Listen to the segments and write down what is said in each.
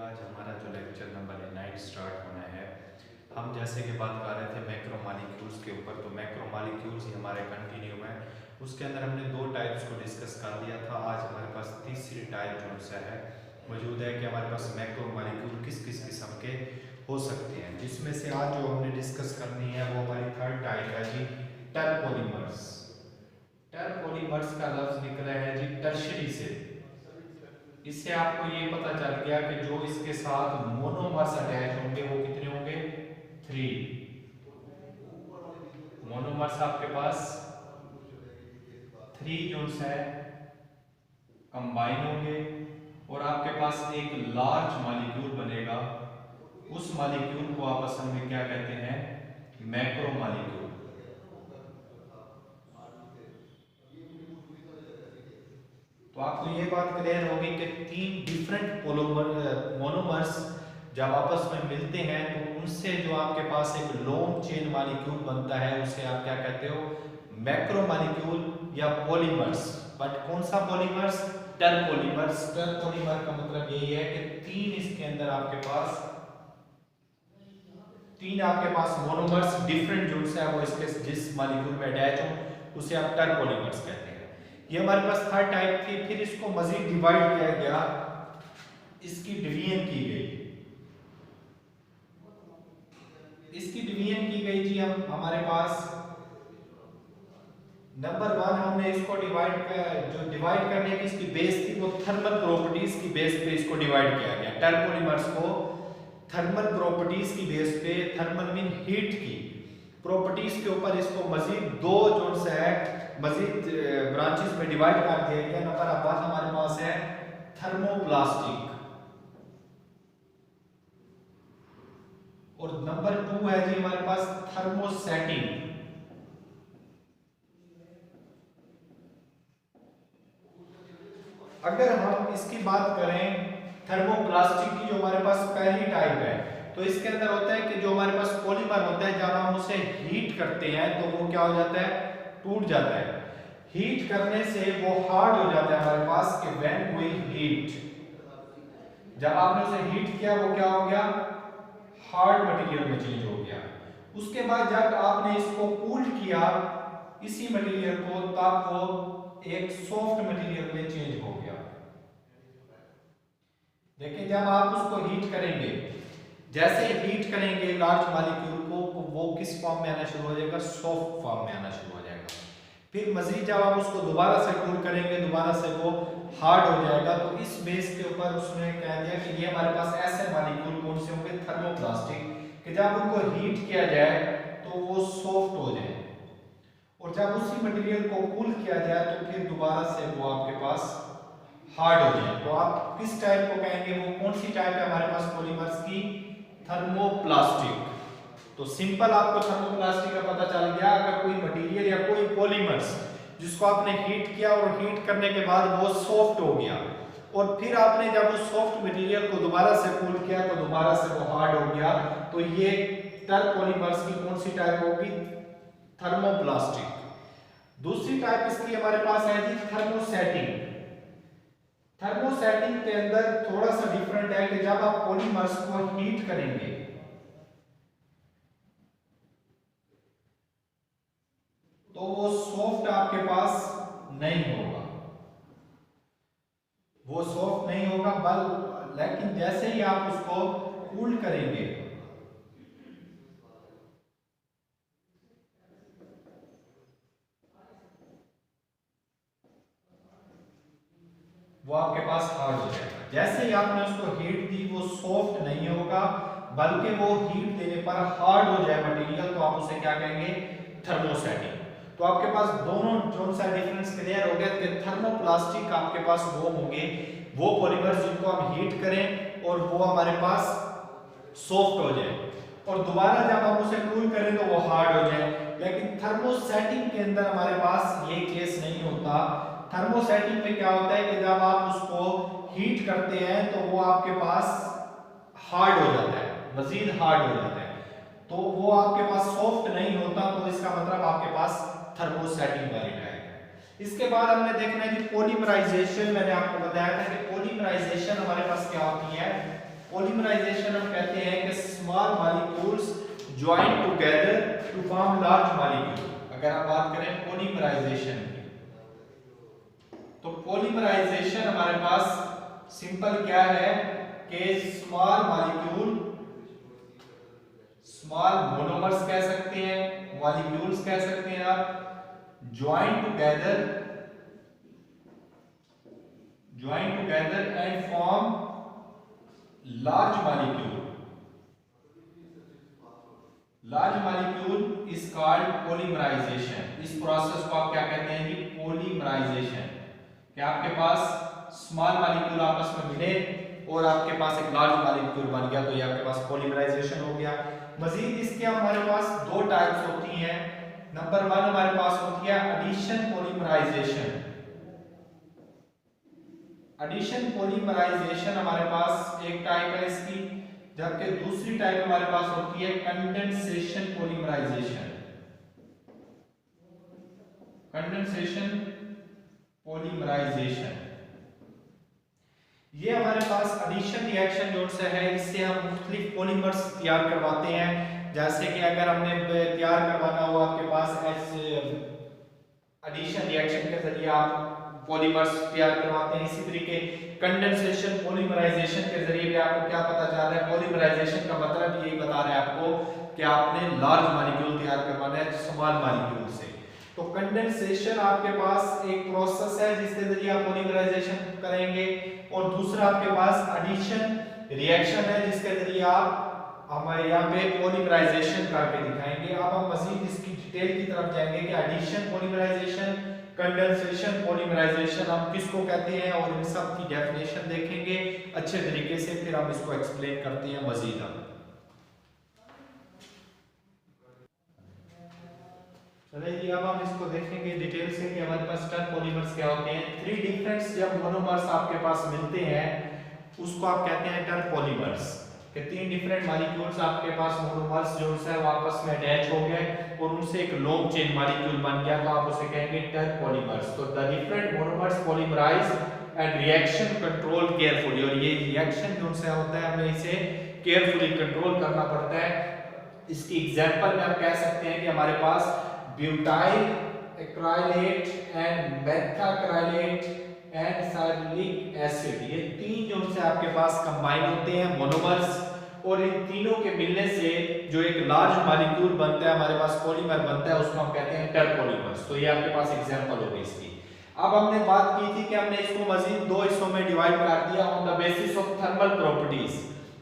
आज हमारा जो लेक्चर नंबर 9 स्टार्ट होना है। हम जैसे कि बात कर रहे थे मैक्रोमॉलिक्यूल्स के ऊपर, तो मैक्रोमॉलिक्यूल्स ही हमारे कंटिन्यू है। उसके अंदर हमने दो टाइप्स को डिस्कस कर लिया था। आज हमारे पास तीसरी टाइप जो है मौजूद है कि हमारे पास मैक्रोमॉलिक्यूल किस किस किस्म के हो सकते हैं, जिसमें से आज जो हमने डिस्कस करनी है वो हमारी थर्ड टाइप है जी, टर्पोलीमर्स। टर्पोलीमर्स का लफ्ज निकला है जी टर्शरी से। इससे आपको ये पता चल गया कि जो इसके साथ मोनोमर्स अटैच होंगे वो कितने होंगे, 3 मोनोमर्स आपके पास 3 जो है कंबाइन होंगे और आपके पास एक लार्ज मॉलिक्यूल बनेगा। उस मॉलिक्यूल को आप असल में क्या कहते हैं, मैक्रोमॉलिक्यूल। तो आपको ये बात क्लियर होगी कि 3 डिफरेंट मोनोमर्स जब आपस में मिलते हैं तो उनसे जो आपके पास एक लॉन्ग चेन मॉलिक्यूल बनता है उसे आप क्या कहते हो, मैक्रोमॉलिक्यूल या पॉलीमर्स। बट कौन सा पॉलीमर्स, टर्पोलीमर्स। टर्पोलीमर का मतलब यही है कि 3 इसके अंदर आपके पास 3 आपके पास मोनोमर्स डिफरेंट जो है वो इसके जिस मॉलिक्यूल में अटैच हो उसे आप टर्पोलीमर्स कहते हैं। ये हमारे पास थर्ड टाइप थी। फिर इसको मजीद डिवाइड किया गया, इसकी डिवीजन की गई। इसकी डिवीजन की गई जी, हम हमारे पास नंबर 1 हमने इसको डिवाइड करने की इसकी बेस थी वो थर्मल प्रॉपर्टीज की बेस पे इसको डिवाइड किया गया। टर्पोलीमर्स को थर्मल प्रॉपर्टीज की बेस पे, थर्मल मीन हीट की प्रॉपर्टीज के ऊपर इसको मजीद 2 जोन है मजीद ब्रांचेस में डिवाइड कर दिया गया। नंबर 1 हमारे पास है थर्मोप्लास्टिक और नंबर 2 है जी हमारे पास थर्मोसेटिंग। अगर हम इसकी बात करें थर्मोप्लास्टिक की, जो हमारे पास पहली टाइप है, तो इसके अंदर होता है कि जो हमारे पास पॉलीमर होता है जब हम उसे हीट करते हैं तो वो क्या हो जाता है, टूट जाता है। हीट करने से वो हार्ड हो जाता है हमारे पास कि व्हेन वी हीट, जब आपने उसे हीट किया वो क्या हो गया, हार्ड मटेरियल में चेंज हो गया। उसके बाद जब आपने इसको कूल किया इसी मटेरियल को, तब वो एक सॉफ्ट मटेरियल में चेंज हो गया। देखिए जब आप उसको हीट करेंगे, जैसे हीट करेंगे लार्ज मॉलिक्यूल को, वो किस फॉर्म में आना शुरू हो जाएगा, सॉफ्ट फॉर्म में आना शुरू हो जाएगा। फिर मजीद जब आप उसको दोबारा से कूल करेंगे, दोबारा से वो हार्ड हो जाएगा। तो इस बेस के ऊपर उसने कह दिया कि ये हमारे पास ऐसे मॉलिक्यूल कौन से होंगे, थर्मोप्लास्टिक, कि जब उनको हीट किया जाए तो वो सॉफ्ट हो जाए और जब उसी मटेरियल को कूल किया जाए तो फिर दोबारा से वो आपके पास हार्ड हो जाए। तो आप किस टाइप को कहेंगे, वो कौन सी टाइप है हमारे पास पॉलीमर्स की, थर्मोप्लास्टिक। तो सिंपल आपको थर्मोप्लास्टिक का पता चल गया। अगर कोई मटेरियल या कोई पॉलीमर्स जिसको आपने हीट किया और हीट करने के बाद वो सॉफ्ट हो गया और फिर आपने जब उस सॉफ्ट मटेरियल को दोबारा से कूल किया तो दोबारा से वो हार्ड हो गया, तो ये टर्पोलीमर्स की कौन सी टाइप होगी, थर्मोप्लास्टिक। दूसरी टाइप इसकी हमारे पास है जी थर्मोसेटिंग। थर्मोसेटिंग के अंदर थोड़ा सा डिफरेंट है कि जब आप पॉलीमर्स को हीट करेंगे तो वो सॉफ्ट आपके पास नहीं होगा, वो सॉफ्ट नहीं होगा लेकिन जैसे ही आप उसको कूल करेंगे वो आपके पास हार्ड हो जाएगा। जैसे ही आपने उसको हीट दी वो सॉफ्ट नहीं होगा बल्कि वो हीट देने पर हार्ड हो जाए मटेरियल, तो आप उसे क्या कहेंगे, थर्मोसेटिंग। तो आपके पास दोनों जो सा डिफरेंस क्लियर हो गया कि थर्मोप्लास्टिक आपके पास वो होंगे वो पॉलीमर्स जिनको हम हीट करें और वो हमारे पास सॉफ्ट हो जाए और दोबारा जब हम उसे कूल करें तो वो हार्ड हो जाए। लेकिन थर्मोसेटिंग के अंदर हमारे पास ये केस नहीं होता। थर्मोसेटिंग में क्या होता है कि जब आप उसको हीट करते हैं तो वो आपके पास हार्ड हो जाता है, मजीद हार्ड हो जाता है, तो वो आपके पास सॉफ्ट नहीं होता। तो इसका मतलब आपके पास थर्मोसेटिंग वाली टाइप है। इसके बाद हमने देखना है कि पॉलीमराइजेशन। मैंने आपको बताया था कि पॉलीमराइजेशन हमारे पास क्या होती है, पॉलीमराइजेशन हम कहते हैं कि small molecules join together to form large molecule. अगर आप बात करें पॉलीमराइजेशन की, तो पॉलीमराइजेशन हमारे पास सिंपल क्या है कि स्मॉल मॉलिक्यूल, स्मॉल मोनोमर्स कह सकते हैं, मॉलिक्यूल्स कह सकते हैं आप, join together and form large molecule. Large molecule is called polymerization. इस प्रोसेस को आप क्या कहते हैं जी? पॉलीमराइजेशन। कि आपके पास स्मॉल मॉलिक्यूल आपस में मिले और आपके पास एक लार्ज मॉलिक्यूल बन गया, तो ये आपके पास पॉलीमराइजेशन हो गया। मजीद इसके हमारे पास दो टाइप्स होती हैं। नंबर 1 हमारे पास होती है एडिशन पॉलीमराइजेशन। एडिशन पॉलीमराइजेशन हमारे पास एक टाइप है इसकी, जबकि दूसरी टाइप हमारे पास होती है कंडेंसेशन पॉलीमराइजेशन। कंडेंसेशन पॉलीमराइजेशन, ये हमारे पास एडिशन रिएक्शन जो है, इससे हम मुख्तलिफ पॉलीमर्स तैयार करवाते हैं। जैसे कि अगर हमने तैयार करवाना हो आपके पास एडिशन रिएक्शन के जरिए आप पॉलीमर्स तैयार करवाते हैं, इसी तरीके कंडेंसेशन पॉलीमराइजेशन के जरिए भी आपको क्या पता चल रहा है? पॉलीमराइजेशन का मतलब यही बता रहा है आपको कि आपने लार्ज मॉलिक्यूल तैयार करवाना है स्मॉल मॉलिक्यूल से। तो कंडेंसेशन आपके पास एक प्रोसेस है जिसके जरिए आप पॉलीमराइजेशन करेंगे, और दूसरा आपके पास एडिशन रिएक्शन है जिसके जरिए आप हमारे यहाँ पे पॉलीमराइजेशन करके दिखाएंगे। अब हम मजीद इसकी डिटेल की तरफ जाएंगे कि एडिशन पॉलीमराइजेशन, कंडेंसेशन पॉलीमराइजेशन हम किसको कहते हैं, और इन सब की डेफिनेशन देखेंगे अच्छे तरीके से, फिर हम इसको एक्सप्लेन करते हैं मजीद। चलिए जी, अब हम इसको देखेंगे डिटेल से कि हमारे पास टर्म पॉलीमर्स क्या होते हैं। 3 डिफरेंट जब मोनोमर्स आपके पास मिलते हैं उसको आप कहते हैं टर्म पॉलीमर्स। कि 3 डिफरेंट मॉलिक्यूल्स आपके पास मोनोमर्स जो है वो आपस में अटैच हो गए और उनसे एक लॉन्ग चेन मॉलिक्यूल बन गया, तो आप उसे कहेंगे टर्म पॉलीमर्स। तो the different monomers polymerize and reaction control carefully, और ये रिएक्शन जो से होता है हमें इसे केयरफुली कंट्रोल करना पड़ता है। इसकी एग्जांपल में हम कह सकते हैं कि हमारे पास butyl acrylate and methacrylate and cyclic acid, ये 3 जो से आपके पास कंबाइन होते हैं मोनोमर्स, और इन तीनों के मिलने से जो एक लार्ज मॉलिक्यूल बनता है, हमारे पास पॉलीमर बनता है, उसको हम कहते हैं टर्पॉलीमर्स। तो ये आपके पास एग्जांपल हो गई इसकी। अब हमने बात की थी कि हमने इसको मजीद 2 हिस्सों में डिवाइड कर दिया on the basis of thermal properties.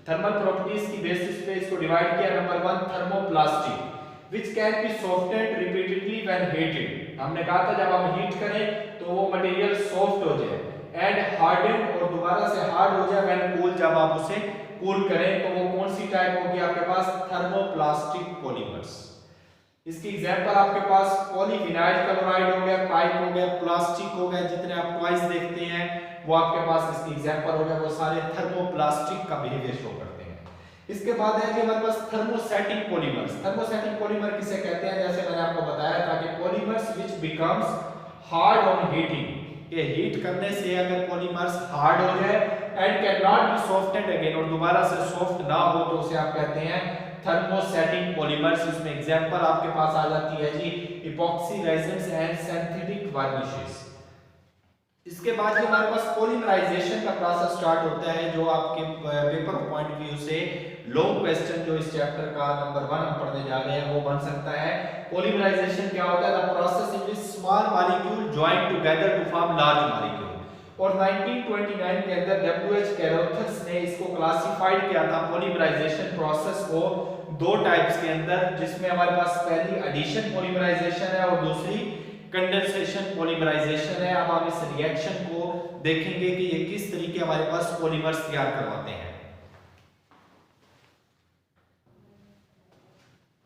Thermal properties की बेसिस पे इसको डिवाइड किया। Number 1 thermoplastic which can be softened repeatedly when heated। हमने कहा था जब हम हीट करें तो वो मटेरियल सॉफ्ट हो जाए, एंड हार्डेंड, और दोबारा से हार्ड हो जाए व्हेन कूल, जब आप उसे कूल करें, तो वो कौन सी टाइप होगी आपके पास? Thermoplastic polymers. इसकी एग्जांपल आपके पास पॉलीविनाइल क्लोराइड हो गया, पाइप हो गया, प्लास्टिक हो गया, जितने आप टॉयज देखते हैं वो आपके पास इसकी एग्जांपल हो गया, वो सारे थर्मोप्लास्टिक का बिहेवियर शो करते हैं। इसके बाद है कि हमारे पास थर्मोस्टैटिक पॉलीमर्स। थर्मोस्टैटिक पॉलीमर किसे कहते हैं? जैसे मैंने आपको बताया था कि polymers which becomes hard on heating, ये हीट करने से अगर पॉलीमर्स हार्ड हो जाए and can not be softened again, और दोबारा से सॉफ्ट ना हो, तो उसे आप कहते हैं थर्मोस्टैटिक पॉलीमर्स। इसमें एग्जांपल आपके पास आ जाती है जी epoxy resins and synthetic varnishes. इसके बाद जो हमारे पास पॉलीमराइजेशन का प्रोसेस स्टार्ट होता है, जो आपके पेपर पॉइंट व्यू से लॉन्ग क्वेश्चन जो इस चैप्टर का नंबर 1 हम पढ़ने जा रहे हैं वो बन सकता है। पॉलीमराइजेशन क्या होता है? The process in which small molecule join together to form large molecule. और 1929 के अंदर डब्ल्यूएच कैरोथस ने इसको क्लासिफाइड किया था पॉलीमराइजेशन प्रोसेस को 2 टाइप्स के अंदर, जिसमें हमारे पास पहली एडिशन पॉलीमराइजेशन है और दूसरी कंडेंसेशन पॉलीमराइजेशन है। अब हम इस रिएक्शन को देखेंगे कि ये किस तरीके हमारे पास पॉलीमर्स तैयार करवाते हैं।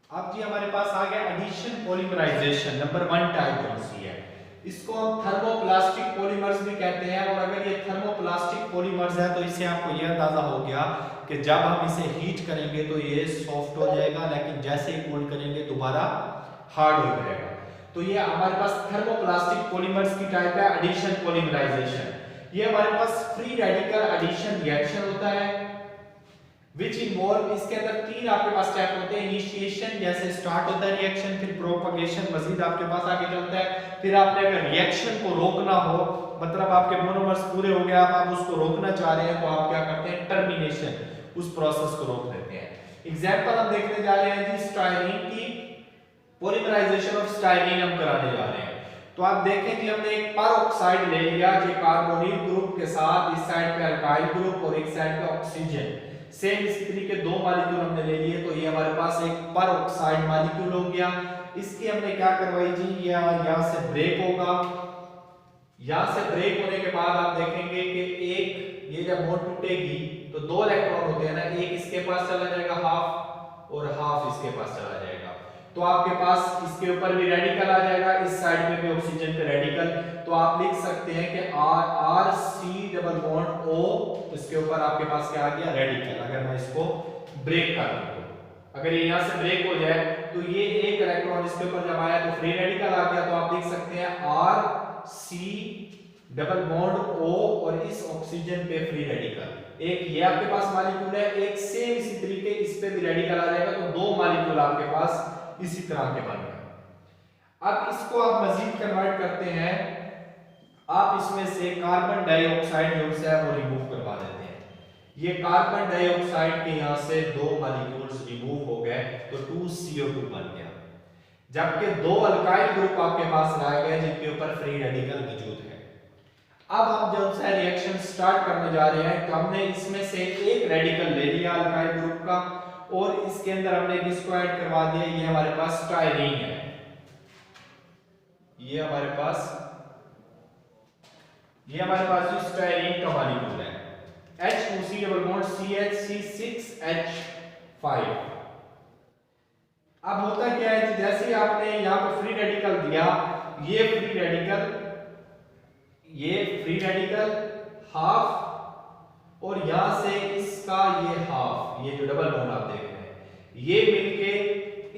अब जी हमारे पास आ गया एडिशन पॉलीमराइजेशन। नंबर 1 टाइप कौन सी है? इसको हम थर्मोप्लास्टिक पॉलीमर्स भी कहते हैं। और अगर ये थर्मोप्लास्टिक पॉलीमर्स है तो इससे आपको यह अंदाजा हो गया कि जब हम इसे हीट करेंगे तो ये सॉफ्ट हो जाएगा, लेकिन जैसे ही कूल करेंगे दोबारा हार्ड हो जाएगा। तो ये हमारे पास थर्मोप्लास्टिक पॉलीमर्स की टाइप है एडिशन पॉलीमराइजेशन। ये हमारे पास फ्री रेडिकल एडिशन रिएक्शन होता है। विच इन्वॉल्व, इसके अंदर 3 आपके पास स्टेप होते हैं। इनिशिएशन, जैसे स्टार्ट होता है रिएक्शन, फिर प्रोपगेशन, मजीद आपके पास आगे चलता है, फिर आपने अगर रिएक्शन को रोकना हो, मतलब आपके मोनोमर्स पूरे हो गया, आप उसको रोकना चाह रहे हैं, तो आप क्या करते हैं, टर्मिनेशन, उस प्रोसेस को रोक देते हैं। एग्जांपल हम देखने जा रहे हैं जी, स्टाइरीन की पॉलीमराइजेशन ऑफ स्टाइरीन हम कराने जा रहे हैं। तो आप देखें कि हमने एक पर ऑक्साइड ले लिया कि कार्बोनिल ग्रुप के साथ इस साइड पे अल्काइल ग्रुप और एक साइड पे ऑक्सीजन, सेम इसी तरीके 2 मॉलिक्यूल हमने ले लिए, तो ये हमारे पास एक पर ऑक्साइड मॉलिक्यूल हो गया। इसकी हमने क्या करवाई जी, यहाँ से ब्रेक होगा। यहाँ से ब्रेक होने के बाद आप देखेंगे कि एक ये जब बॉन्ड टूटेगी तो 2 इलेक्ट्रॉन होते हैं ना, एक इसके पास चला जाएगा हाफ और हाफ इसके पास चला जाएगा, तो आपके पास इसके ऊपर भी रेडिकल आ जाएगा, इस साइड में भी ऑक्सीजन पे रेडिकल। तो आप लिख सकते हैं कि R C double bond O, इसके ऊपर आपके पास क्या आ गया, रेडिकल। अगर मैं इसको ब्रेक कर दूं, अगर ये यहां से ब्रेक हो जाए तो ये एक इलेक्ट्रॉन इसके ऊपर जब आया तो फ्री रेडिकल आ गया, तो आप लिख सकते हैं R C double bond O और इस ऑक्सीजन पे फ्री रेडिकल। एक ये आपके पास मॉलिक्यूल है, एक सेम इसी तरीके इस पे भी रेडिकल आ जाएगा, तो 2 मॉलिक्यूल आपके पास इसी तरह के बन गए। अब इसको आप मजीद कन्वर्ट करते हैं, आप इसमें से कार्बन डाइऑक्साइड जो है वो रिमूव करवा देते हैं। ये कार्बन डाइऑक्साइड के यहां से 2 मॉलिक्यूल्स रिमूव हो गए, तो 2CO2 बन गया, जबकि 2 अल्काइल ग्रुप आपके पास लाए गए जिनके ऊपर फ्री रेडिकल मौजूद है। अब हम जब से रिएक्शन स्टार्ट करने जा रहे हैं, तो हमने इसमें से एक रेडिकल ले लिया अल्काइल ग्रुप का, और इसके अंदर हमने किसको ऐड करवा दिया, ये हमारे पास स्टाइरीन है, ये हमारे पास जो स्टाइरीन का मॉलिक्यूल है, H2C डबल बॉन्ड CH6H5। अब होता क्या है, जैसे ही आपने यहां पे फ्री रेडिकल दिया, ये फ्री रेडिकल हाफ, और यहां से इसका ये हाफ, ये जो डबल बॉन्ड आप देख रहे हैं, ये मिलके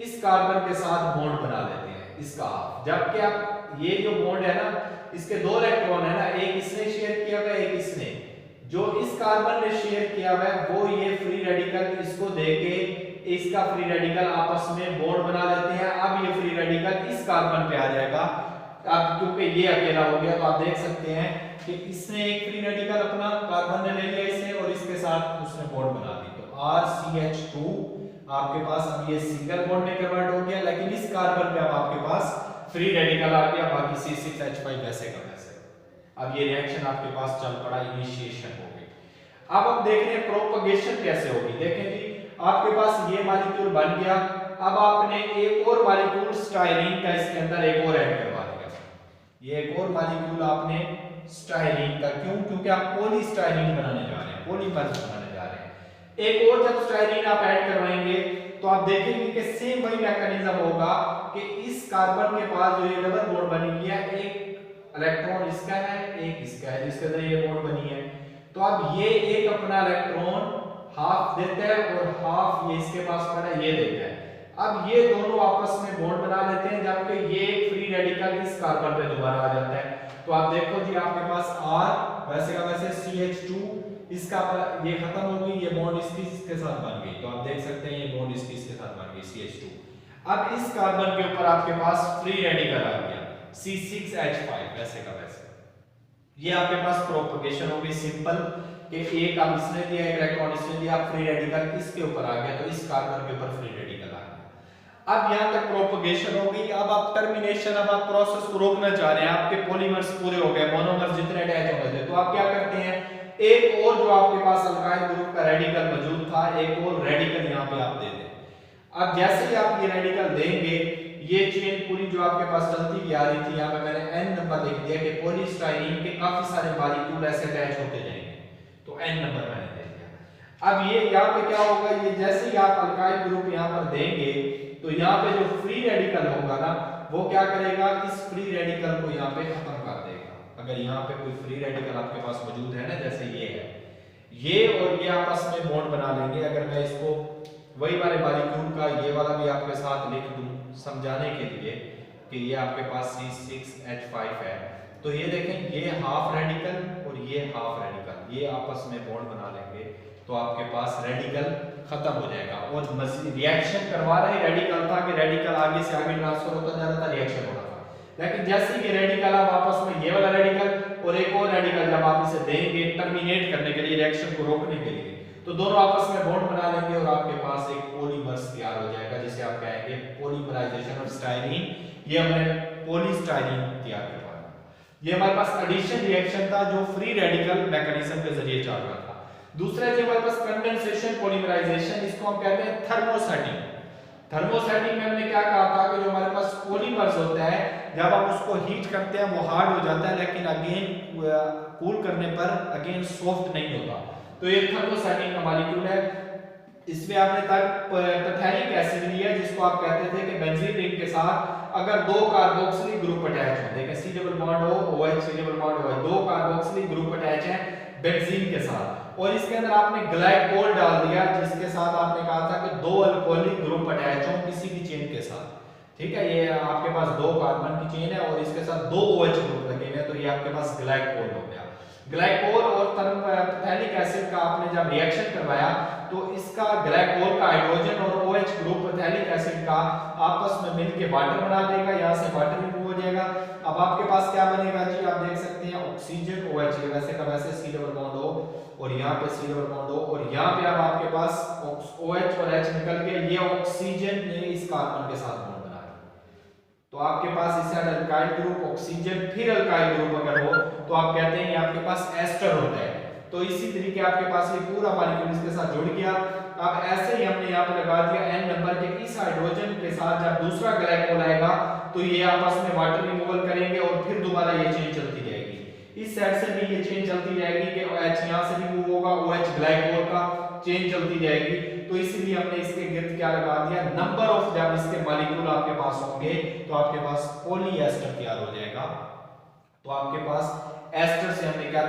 इस कार्बन के साथ बॉन्ड बना लेते हैं, इसका हाफ। जबकि आप ये जो बॉन्ड है ना, इसके 2 इलेक्ट्रॉन है ना, एक इसने शेयर किया हुआ है, एक इसने, जो इस कार्बन ने शेयर किया हुआ है वो ये फ्री रेडिकल इसको देके इसका फ्री रेडिकल आपस में बॉन्ड बना लेते हैं। अब ये फ्री रेडिकल इस कार्बन पे आ जाएगा, अब क्योंकि ये अकेला हो गया, तो आप देख सकते हैं कि इसने एक फ्री रेडिकल अपना कार्बन ने ले लिया इसे, और इसके साथ उसने बॉन्ड बना दी, तो RCH2 आपके पास अब ये सिंगल बॉन्ड में कन्वर्ट हो गया, लेकिन इस कार्बन पे अब आपके पास फ्री रेडिकल आ गया, बाकी C6H5 वैसे का वैसे। अब ये रिएक्शन आपके पास चल पड़ा, इनिशिएशन हो गई। अब हम देख रहे हैं प्रोपगेशन कैसे होगी। देखें जी, आपके पास ये मॉलिक्यूल बन गया, अब आपने एक और मॉलिक्यूल स्टाइरीन का इसके अंदर एक और ऐड करवा दिया, ये एक और मॉलिक्यूल आपने स्टाइरीन का, क्यों, क्योंकि आप पॉलीस्टाइरीन बनाने जा रहे हैं, पॉलीमर्स बनाने जा रहे हैं। एक और जब स्टाइरीन आप ऐड करवाएंगे तो आप देखेंगे कि सेम वही मैकेनिज्म होगा कि इस कार्बन के पास जो ये डबल बॉन्ड बनी है, एक इलेक्ट्रॉन इसका है, एक इसका है, जिसके अंदर ये बॉन्ड बनी है, तो अब ये एक अपना इलेक्ट्रॉन हाफ देता है और हाफ ये इसके पास पड़ा है, ये देता है। अब ये दोनों आपस में बॉन्ड बना लेते हैं, जबकि ये एक फ्री रेडिकल इस कार्बन पे दोबारा आ जाता है। तो आप देखो जी, आपके पास R वैसे का वैसे CH2, इसका ये खत्म हो गई, ये बॉन्ड इसके साथ बन गई, तो आप देख सकते हैं ये बॉन्ड इसके साथ बन गई CH2। अब इस कार्बन के ऊपर आपके पास फ्री रेडिकल आ गया C6H5 वैसे का वैसे। ये आपके पास प्रोपगेशन हो गई सिंपल, कि एक अब इसने दिया, एक इलेक्ट्रॉन इसने दिया, फ्री रेडिकल इसके ऊपर आ गया, तो इस कार्बन के ऊपर फ्री रेडिकल आ गया। अब यहां तक प्रोपगेशन हो गई। अब आप टर्मिनेशन, अब आप प्रोसेस को रोकना चाह रहे हैं, आपके पॉलीमर्स पूरे हो गए, मोनोमर्स जितने अटैच हो गए थे, तो आप क्या करते हैं, एक और जो आपके पास अल्काइल ग्रुप का रेडिकल मौजूद था, एक और रेडिकल यहां पे आप दे दें। अब जैसे ही आप ये रेडिकल देंगे, ये चेन पूरी जो आपके पास चलती हुई आ रही थी, यहाँ पे मैंने n नंबर लिख दिया कि पॉलीस्टाइरीन के काफी सारे मॉलिक्यूल ऐसे अटैच होते जाएंगे, तो n नंबर मैंने दे दिया। अब ये यहाँ पे क्या होगा, ये जैसे ही आप अल्काइल ग्रुप यहाँ पर देंगे, तो यहाँ पे जो फ्री रेडिकल होगा ना, वो क्या करेगा, इस फ्री रेडिकल को यहाँ पे खत्म कर देगा। अगर यहाँ पे कोई फ्री रेडिकल आपके पास मौजूद है ना, जैसे ये है, ये और ये आपस में बॉन्ड बना लेंगे। अगर मैं इसको वही वाले मॉलिक्यूल का ये वाला भी आपके साथ लिख दूं समझाने के लिए कि ये आपके पास C6H5 है, तो ये देखें, ये हाफ रेडिकल और ये हाफ रेडिकल, ये आपस में बॉन्ड बना लेंगे तो आपके पास रेडिकल खत्म हो जाएगा। और मजीद रिएक्शन करवा रहे रेडिकल था कि रेडिकल आगे से आगे ट्रांसफर होता जा रहा था, रिएक्शन हो रहा था, लेकिन जैसे कि रेडिकल आप आपस में ये वाला रेडिकल और एक और रेडिकल जब आप इसे देंगे टर्मिनेट करने के लिए, रिएक्शन को रोकने के लिए, तो दोनों आपस में बॉन्ड बना लेंगे और आपके पास एक पॉलीमर्स तैयार हो जाएगा जिसे आप कहेंगे पॉलीमराइजेशन ऑफ स्टाइरीन। ये हमने पॉलीस्टाइरीन तैयार करवाया। ये हमारे पास एडिशन रिएक्शन था जो फ्री रेडिकल मैकेनिज्म के जरिए चल रहा था। दूसरा जो हमारे पास कंडेंसेशन पॉलीमराइजेशन, इसको हम कहते हैं थर्मोसेटिंग। थर्मोसेटिंग में हमने क्या कहा था कि जो हमारे पास पॉलीमर्स होता है जब आप उसको हीट करते हैं वो हार्ड हो जाता है, लेकिन अगेन कूल करने पर अगेन सॉफ्ट नहीं होता। तो ये थर्मोसेटिंग का मॉलिक्यूल है। इसमें आपने तक पैथेलिक एसिड लिया जिसको आप कहते थे कि बेंजीन रिंग के साथ अगर दो कार्बोक्सिलिक ग्रुप अटैच हो, देखें सी डबल बॉन्ड हो OH सी डबल बॉन्ड हो, दो कार्बोक्सिलिक ग्रुप अटैच है बेंजीन के साथ, और इसके अंदर आपने ग्लाइकोल डाल दिया जिसके साथ आपने कहा था कि दो अल्कोहलिक ग्रुप अटैच हो किसी भी चेन के साथ, ठीक है। ये आपके पास दो कार्बन की चेन है और इसके साथ दो OH ग्रुप लगे हुए हैं, तो ये आपके पास ग्लाइकोल हो गया। ग्लाइकोल और पैथेलिक एसिड का आपने जब रिएक्शन करवाया तो इसका ग्लाइकोल का हाइड्रोजन और OH ग्रुप पैथेलिक एसिड का आपस में मिलके वाटर बना देगा, यहाँ से वाटर रिमूव हो जाएगा। अब आपके पास क्या बनेगा जी, आप देख सकते हैं ऑक्सीजन OH, ये वैसे का वैसे सी डबल बॉन्ड हो और यहाँ पे सी डबल बॉन्ड हो और यहाँ पे अब आपके पास OH और H निकल के ये ऑक्सीजन ने इस कार्बन के साथ बॉन्ड बना दिया, तो आपके पास इस साइड अल्काइल ग्रुप ऑक्सीजन फिर अल्काइल ग्रुप अगर हो तो आप कहते हैं ये आपके पास एस्टर होता है। तो इसी तरीके आपके पास ये पूरा मॉलिक्यूल इसके साथ जुड़ गया। अब ऐसे ही हमने यहाँ पे लगा दिया n नंबर के इस हाइड्रोजन के साथ जब दूसरा ग्लाइकोल आएगा तो ये आपस में वाटर रिमूवल करेंगे और फिर दोबारा ये चेन चलती जाएगी। इस साइड से भी ये चेन चलती जाएगी कि OH यहाँ से रिमूव होगा, OH ग्लाइकोल का चेन चलती जाएगी। तो इसलिए हमने इसके गिर्द क्या लगा दिया, नंबर ऑफ जब इसके मॉलिक्यूल आपके पास होंगे तो आपके पास पॉलीएस्टर तैयार हो जाएगा। तो आपके पास एस्टर से हमने क्या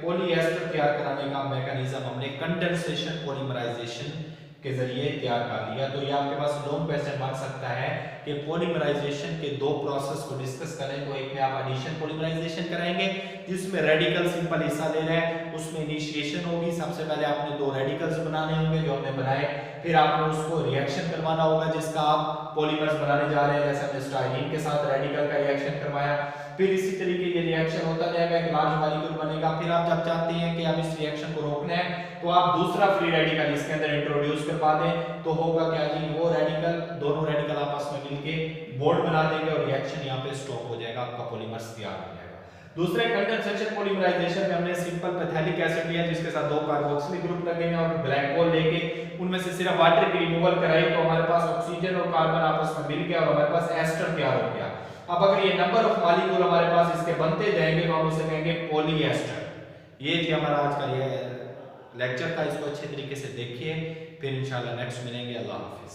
पॉलीएस्टर तैयार कराने का मैकेनिज्म हमने कंडेंसेशन पॉलीमराइजेशन के जरिए तैयार कर लिया। तो ये आपके पास लॉन्ग क्वेश्चन बन सकता है कि पॉलीमराइजेशन के दो प्रोसेस को डिस्कस करें। तो एक में आप एडिशन पॉलीमराइजेशन कराएंगे जिसमें रेडिकल सिंपल हिस्सा ले रहे हैं, उसमें इनिशिएशन होगी। सबसे पहले आपने दो रेडिकल्स बनाने होंगे जो हमने बनाए, फिर आपने उसको रिएक्शन करवाना होगा जिसका आप पॉलीमर्स बनाने जा रहे हैं। जैसे हमने स्टाइरीन के साथ रेडिकल का रिएक्शन करवाया, फिर इसी तरीके ये रिएक्शन होता जाएगा, एक लार्ज मॉलिक्यूल बनेगा। फिर आप जब चाहते हैं कि अब इस रिएक्शन को रोकना है तो आप दूसरा फ्री रेडिकल इसके अंदर इंट्रोड्यूस करवा दें, तो होगा क्या जी, वो रेडिकल दोनों रेडिकल आपस में मिलके बॉन्ड बना देंगे और रिएक्शन यहाँ पे स्टॉप हो जाएगा, आपका पॉलीमर्स तैयार हो जाएगा। दूसरे कंडेंसेशन पॉलीमराइजेशन में हमने सिंपल पैथेलिक एसिड लिया जिसके साथ दो कार्बोक्सिलिक ग्रुप लगे हैं और ग्लाइकोल लेके उनमें से सिर्फ वाटर की रिमूवल कराई तो हमारे पास ऑक्सीजन और कार्बन आपस में मिल गया और हमारे पास एस्टर तैयार हो गया। अब अगर ये नंबर ऑफ मॉलिक्यूल हमारे पास इसके बनते जाएंगे तो हम उसे कहेंगे पॉलीएस्टर। ये थी हमारा आज का ये लेक्चर था, इसको अच्छे तरीके से देखिए, फिर इंशाल्लाह नेक्स्ट मिलेंगे। अल्लाह हाफिज।